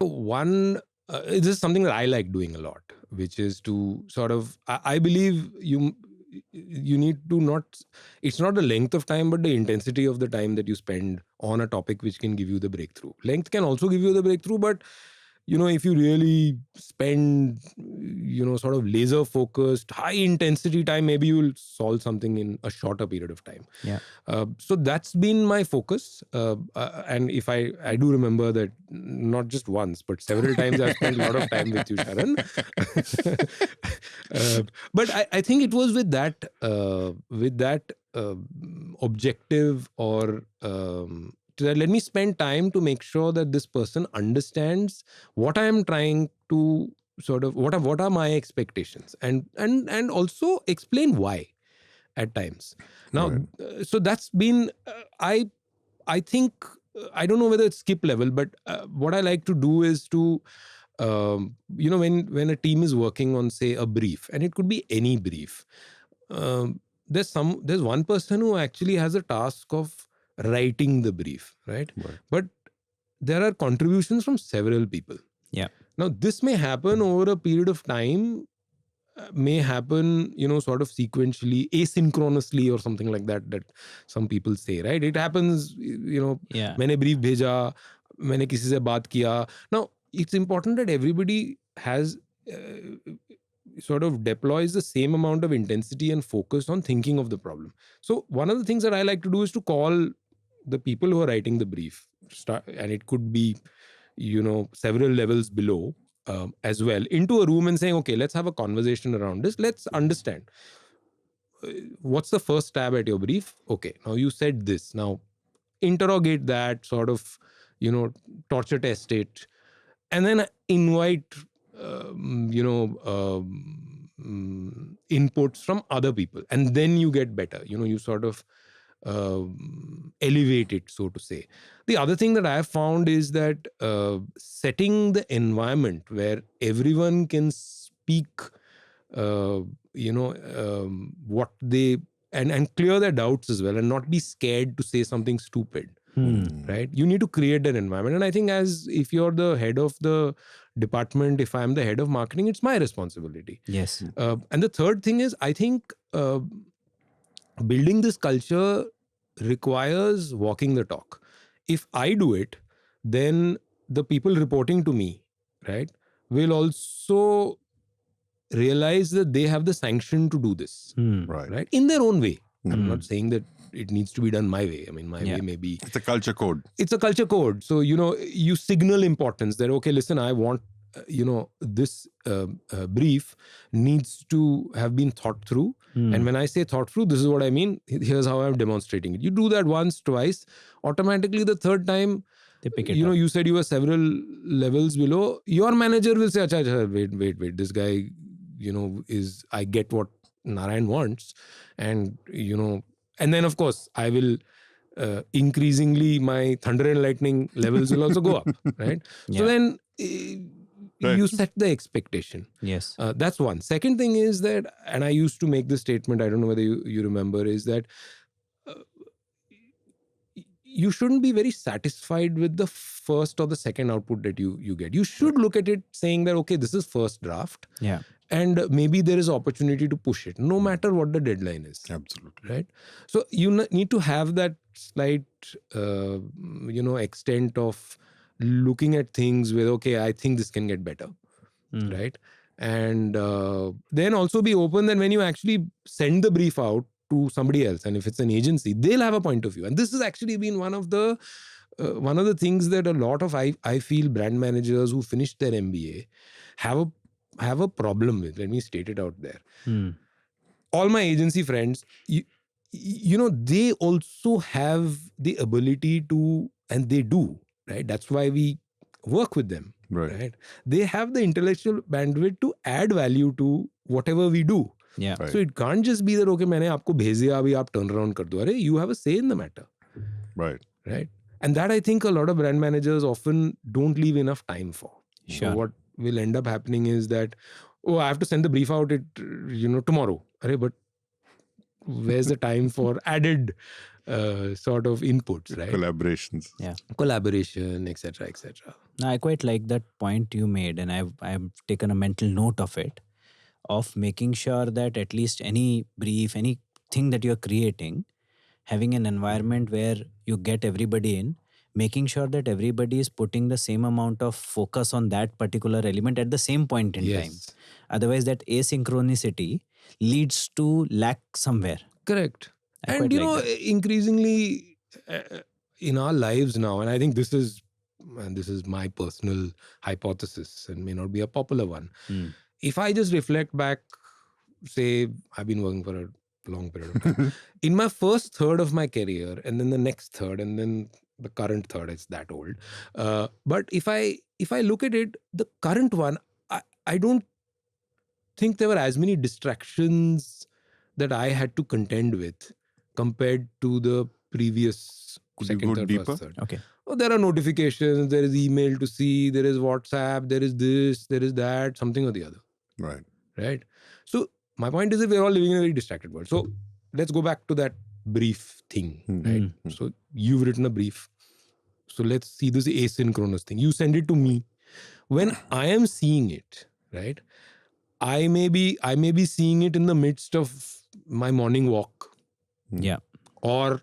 One, this is something that I like doing a lot, which is to sort of, I believe you need to not, it's not the length of time, but the intensity of the time that you spend on a topic which can give you the breakthrough. Length can also give you the breakthrough, but if you really spend, sort of laser focused, high intensity time, maybe you will solve something in a shorter period of time. Yeah. So that's been my focus. And if I do remember that not just once, but several times I've spent a lot of time with you, Sharan. But I think it was with that objective, or let me spend time to make sure that this person understands what I am trying to sort of, what are my expectations, and also explain why at times. Now, so that's been, I think, I don't know whether it's skip level, but what I like to do is to, when a team is working on, say, a brief, and it could be any brief, there's one person who actually has a task of writing the brief, right? But there are contributions from several people. Yeah. Now, this may happen over a period of time, may happen, sort of sequentially, asynchronously, or something like that some people say, right? It happens, मैंने brief भेजा, मैंने किसी से बात किया. Now, it's important that everybody has sort of deploys the same amount of intensity and focus on thinking of the problem. So one of the things that I like to do is to call the people who are writing the brief, and it could be, several levels below as well, into a room and saying, okay, let's have a conversation around this. Let's understand what's the first stab at your brief. Okay, now you said this. Now interrogate that, sort of, torture test it, and then invite inputs from other people, and then you get better. You sort of elevate it, so to say. The other thing that I have found is that setting the environment where everyone can speak, what they, and clear their doubts as well, and not be scared to say something stupid. Right? You need to create an environment. And I think, as if you're the head of the department, if I'm the head of marketing, it's my responsibility. Yes. And the third thing is, I think building this culture requires walking the talk. If I do it, then the people reporting to me, right, will also realize that they have the sanction to do this, right, in their own way. I'm not saying that it needs to be done my way. I mean, my way may be... It's a culture code. It's a culture code. So, you signal importance that, okay, listen, I want, this brief needs to have been thought through. And when I say thought through, this is what I mean. Here's how I'm demonstrating it. You do that once, twice, automatically the third time, they pick it you said you were several levels below. Your manager will say, Acha, wait, this guy, is, I get what Narayan wants. And, and then of course I will increasingly, my thunder and lightning levels will also go up, right? So then you set the expectation. Yes. That's one. Second thing is that, and I used to make this statement, I don't know whether you remember, is that you shouldn't be very satisfied with the first or the second output that you get. You should look at it saying that, okay, this is first draft. Yeah. And maybe there is opportunity to push it, no matter what the deadline is. Absolutely. Right? So you need to have that slight, extent of looking at things with, okay, I think this can get better. Right? And then also be open that when you actually send the brief out to somebody else, and if it's an agency, they'll have a point of view. And this has actually been one of the things that a lot of, I feel, brand managers who finished their MBA have a problem with. Let me state it out there. All my agency friends, they also have the ability to, and they do, right? That's why we work with them, right? They have the intellectual bandwidth to add value to whatever we do. Yeah. So it can't just be that, okay, मैंने आपको भेज दिया, अभी आप turn around कर दो. अरे, you have a say in the matter. Right. And that, I think, a lot of brand managers often don't leave enough time for. Sure. So what will end up happening is that, oh, I have to send the brief out tomorrow. But where's the time for added sort of inputs, right? Collaborations. Yeah. Collaboration, etc., etc. Now, I quite like that point you made, and I've taken a mental note of it, of making sure that at least any brief, anything that you're creating, having an environment where you get everybody in, making sure that everybody is putting the same amount of focus on that particular element at the same point in time. Yes, Otherwise, that asynchronicity leads to lack somewhere. correct. I And quite like that. increasingly in our lives now, and I think this is my personal hypothesis and may not be a popular one. Mm. If I just reflect back, say I've been working for a long period of time. In my first third of my career, and then the next third, and then the current third, it's that old. But if I look at it, the current one, I don't think there were as many distractions that I had to contend with compared to the previous Could you second, go third, deeper? first, third. Okay. Oh, there are notifications, there is email to see, there is WhatsApp, there is this, there is that, something or the other. Right? So my point is that we're all living in a very distracted world. So let's go back to that brief thing, right? So you've written a brief. So let's see this asynchronous thing. You send it to me. When I am seeing it, right? I may be seeing it in the midst of my morning walk. Yeah. Or,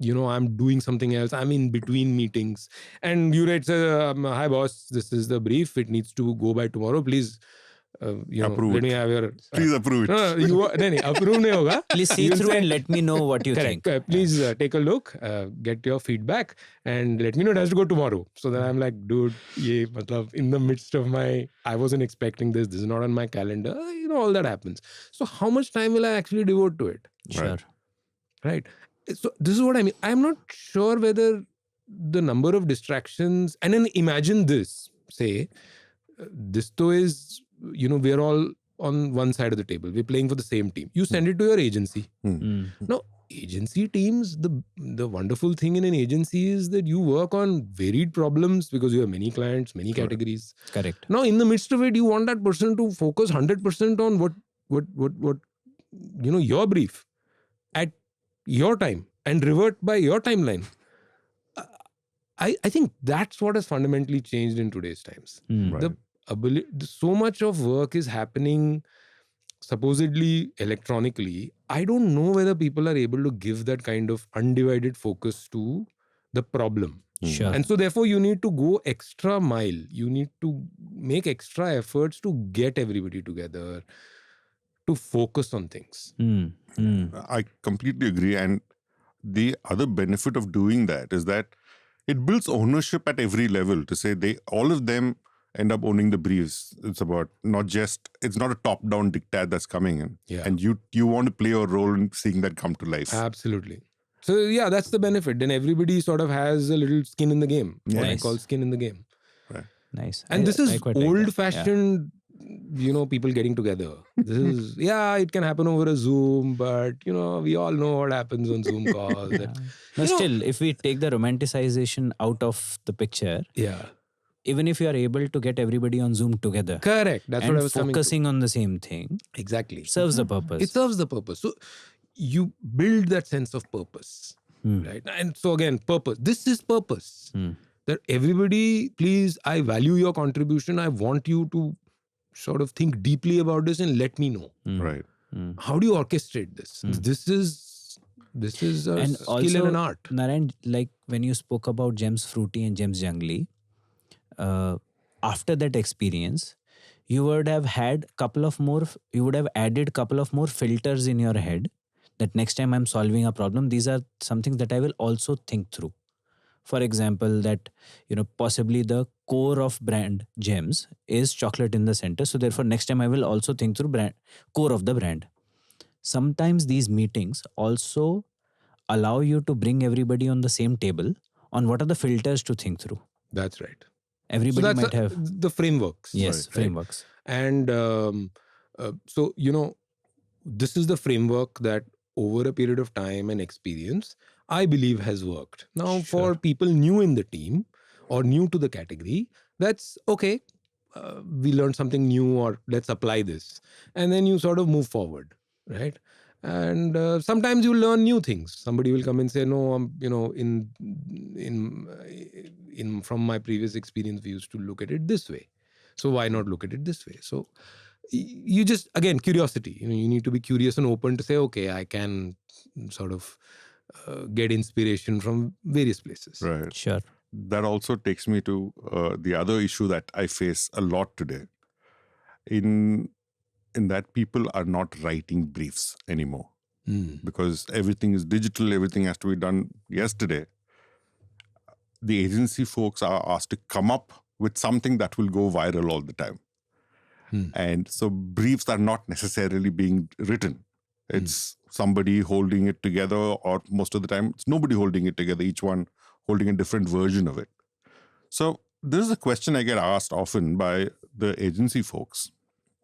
I'm doing something else. I'm in between meetings. And you write, hi boss, this is the brief. It needs to go by tomorrow. Please, Approve let it. me have your... Please approve it. No, approve nahi hoga. Please see You'll through say- and let me know what you Correct. think. Please take a look, get your feedback, and let me know. It has to go tomorrow. So then I'm like, dude, in the midst of I wasn't expecting this. This is not on my calendar. All that happens. So how much time will I actually devote to it? Sure. Right. So this is what I mean. I'm not sure whether the number of distractions, and then imagine this, say, this though is, we're all on one side of the table. We're playing for the same team. You send it to your agency. Now, agency teams, the wonderful thing in an agency is that you work on varied problems because you have many clients, many categories. Correct. Now, in the midst of it, you want that person to focus 100% on what your brief at your time and revert by your timeline. I think that's what has fundamentally changed in today's times. The ability, so much of work is happening supposedly electronically. I don't know whether people are able to give that kind of undivided focus to the problem. Sure. And so therefore you need to go extra mile. You need to make extra efforts to get everybody together, to focus on things. I completely agree. And the other benefit of doing that is that it builds ownership at every level, to say all of them end up owning the briefs. It's about it's not a top-down diktat that's coming in. Yeah. And you want to play a role in seeing that come to life. Absolutely. So yeah, that's the benefit. Then everybody sort of has a little skin in the game. What I Nice. call skin in the game. Nice. And this is I quite like that. old-fashioned, people getting together. This is, it can happen over a Zoom, but, we all know what happens on Zoom calls. Yeah. Now, still, if we take the romanticization out of the picture, Yeah. even if you are able to get everybody on Zoom together Correct. That's and what I was coming to. focusing on the same thing, Exactly. serves the purpose. It serves the purpose. So you build that sense of purpose, right? And so again, purpose. This is purpose. That everybody, please, I value your contribution. I want you to sort of think deeply about this and let me know. Right. How do you orchestrate this? This is a And skill also, and an art. Narayan, like when you spoke about Gems Fruity and Gems Jungly, after that experience, you would have added couple of more filters in your head, that next time I'm solving a problem, these are some things that I will also think through. For example, that, possibly the core of brand Gems is chocolate in the center. So therefore, next time I will also think through core of the brand. Sometimes these meetings also allow you to bring everybody on the same table on what are the filters to think through. That's right. Everybody So that's might have... the frameworks. Yes, right? frameworks. And so, this is the framework that over a period of time and experience, I believe has worked. Now, for people new in the team or new to the category, that's okay. We learned something new, or let's apply this. And then you sort of move forward, right? And sometimes you learn new things. Somebody will come and say, no, in from my previous experience, we used to look at it this way. So why not look at it this way? So you just, again, curiosity. You need to be curious and open to say, okay, I can sort of get inspiration from various places. Right. Sure. That also takes me to the other issue that I face a lot today. In that people are not writing briefs anymore because everything is digital, everything has to be done yesterday. The agency folks are asked to come up with something that will go viral all the time. And so briefs are not necessarily being written. It's somebody holding it together, or most of the time it's nobody holding it together, each one holding a different version of it. So this is a question I get asked often by the agency folks,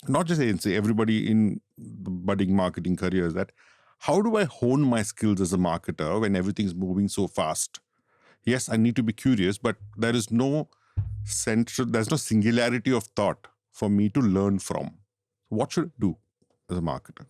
not just agency, everybody in the budding marketing careers, that how do I hone my skills as a marketer when everything's moving so fast? Yes, I need to be curious, but there's no singularity of thought for me to learn from. What should I do as a marketer?